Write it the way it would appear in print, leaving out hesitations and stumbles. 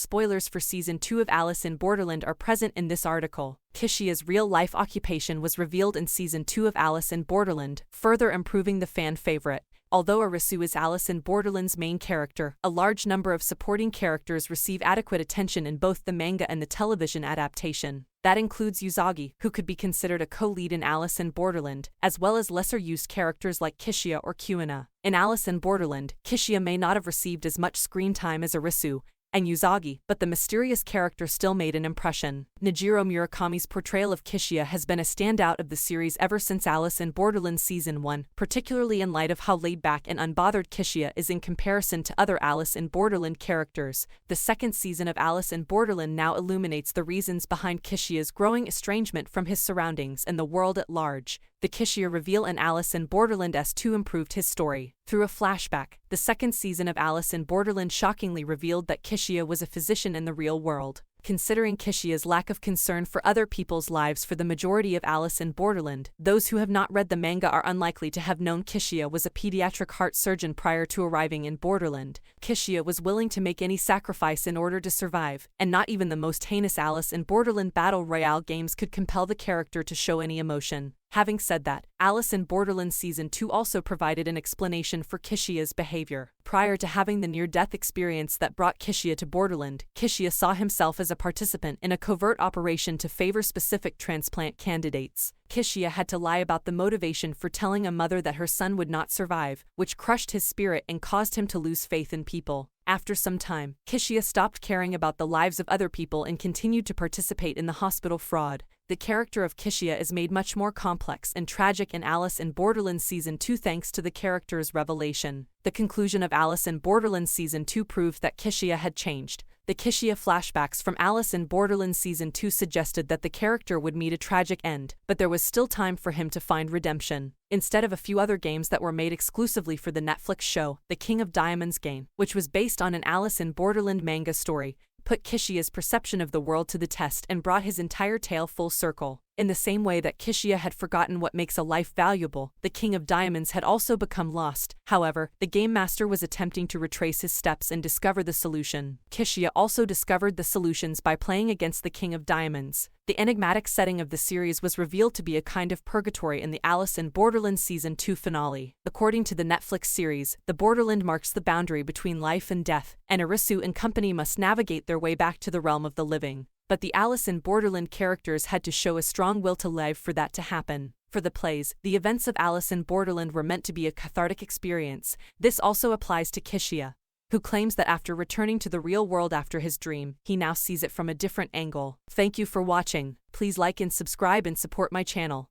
spoilers for Season 2 of Alice in Borderland are present in this article. Chishiya's real-life occupation was revealed in Season 2 of Alice in Borderland, further improving the fan favorite. Although Arisu is Alice in Borderland's main character, a large number of supporting characters receive adequate attention in both the manga and the television adaptation. That includes Usagi, who could be considered a co-lead in Alice in Borderland, as well as lesser-used characters like Chishiya or Kuina. In Alice in Borderland, Chishiya may not have received as much screen time as Arisu and Usagi, but the mysterious character still made an impression. Nijiro Murakami's portrayal of Chishiya has been a standout of the series ever since Alice in Borderland Season 1, particularly in light of how laid-back and unbothered Chishiya is in comparison to other Alice in Borderland characters. The second season of Alice in Borderland now illuminates the reasons behind Chishiya's growing estrangement from his surroundings and the world at large. The Chishiya reveal in Alice in Borderland S2 improved his story. Through a flashback, the second season of Alice in Borderland shockingly revealed that Chishiya was a physician in the real world. Considering Chishiya's lack of concern for other people's lives for the majority of Alice in Borderland, those who have not read the manga are unlikely to have known Chishiya was a pediatric heart surgeon prior to arriving in Borderland. Chishiya was willing to make any sacrifice in order to survive, and not even the most heinous Alice in Borderland Battle Royale games could compel the character to show any emotion. Having said that, Alice in Borderland Season 2 also provided an explanation for Chishiya's behavior. Prior to having the near-death experience that brought Chishiya to Borderland, Chishiya saw himself as a participant in a covert operation to favor specific transplant candidates. Chishiya had to lie about the motivation for telling a mother that her son would not survive, which crushed his spirit and caused him to lose faith in people. After some time, Chishiya stopped caring about the lives of other people and continued to participate in the hospital fraud. The character of Chishiya is made much more complex and tragic in Alice in Borderland Season 2 thanks to the character's revelation. The conclusion of Alice in Borderland Season 2 proved that Chishiya had changed. The Chishiya flashbacks from Alice in Borderland Season 2 suggested that the character would meet a tragic end, but there was still time for him to find redemption. Instead of a few other games that were made exclusively for the Netflix show, The King of Diamonds game, which was based on an Alice in Borderland manga story, put Chishiya's perception of the world to the test and brought his entire tale full circle. In the same way that Chishiya had forgotten what makes a life valuable, the King of Diamonds had also become lost. However, the game master was attempting to retrace his steps and discover the solution. Chishiya also discovered the solutions by playing against the King of Diamonds. The enigmatic setting of the series was revealed to be a kind of purgatory in the Alice in Borderland Season 2 finale. According to the Netflix series, the Borderland marks the boundary between life and death, and Arisu and company must navigate their way back to the realm of the living. But the Alice in Borderland characters had to show a strong will to live for that to happen. For the plays, the events of Alice in Borderland were meant to be a cathartic experience. This also applies to Chishiya, who claims that after returning to the real world after his dream, he now sees it from a different angle. Thank you for watching. Please like and subscribe and support my channel.